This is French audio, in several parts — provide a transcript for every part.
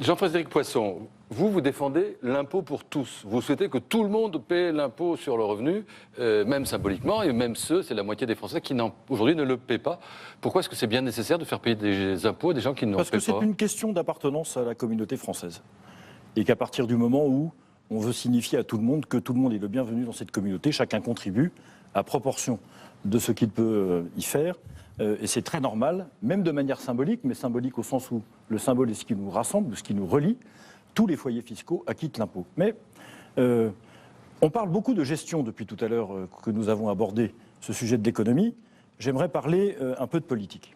Jean-Frédéric Poisson, vous défendez l'impôt pour tous. Vous souhaitez que tout le monde paie l'impôt sur le revenu, même symboliquement, et même c'est la moitié des Français qui aujourd'hui ne le paient pas. Pourquoi est-ce que c'est bien nécessaire de faire payer des impôts à des gens qui n'en paient pas? Parce que c'est une question d'appartenance à la communauté française. Et qu'à partir du moment où on veut signifier à tout le monde que tout le monde est le bienvenu dans cette communauté, chacun contribue à proportion de ce qu'il peut y faire. Et c'est très normal, même de manière symbolique, mais symbolique au sens où le symbole est ce qui nous rassemble, ce qui nous relie. Tous les foyers fiscaux acquittent l'impôt. Mais on parle beaucoup de gestion depuis tout à l'heure que nous avons abordé ce sujet de l'économie. J'aimerais parler un peu de politique.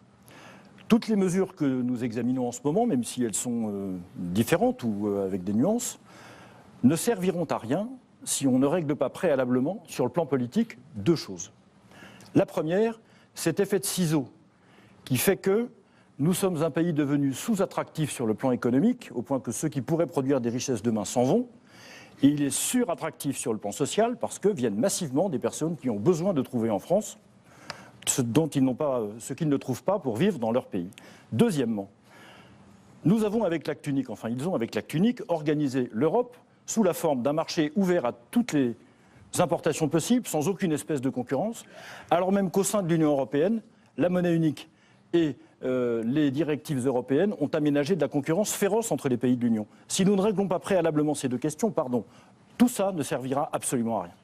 Toutes les mesures que nous examinons en ce moment, même si elles sont différentes ou avec des nuances, ne serviront à rien si on ne règle pas préalablement, sur le plan politique, deux choses. La première, cet effet de ciseau qui fait que nous sommes un pays devenu sous-attractif sur le plan économique, au point que ceux qui pourraient produire des richesses demain s'en vont. Et il est surattractif sur le plan social parce que viennent massivement des personnes qui ont besoin de trouver en France ce qu'ils ne trouvent pas pour vivre dans leur pays. Deuxièmement, nous avons avec l'acte unique, ils ont avec l'acte unique organisé l'Europe sous la forme d'un marché ouvert à toutes les importations possibles, sans aucune espèce de concurrence, alors même qu'au sein de l'Union européenne, la monnaie unique et les directives européennes ont aménagé de la concurrence féroce entre les pays de l'Union. Si nous ne réglons pas préalablement ces deux questions, tout ça ne servira absolument à rien.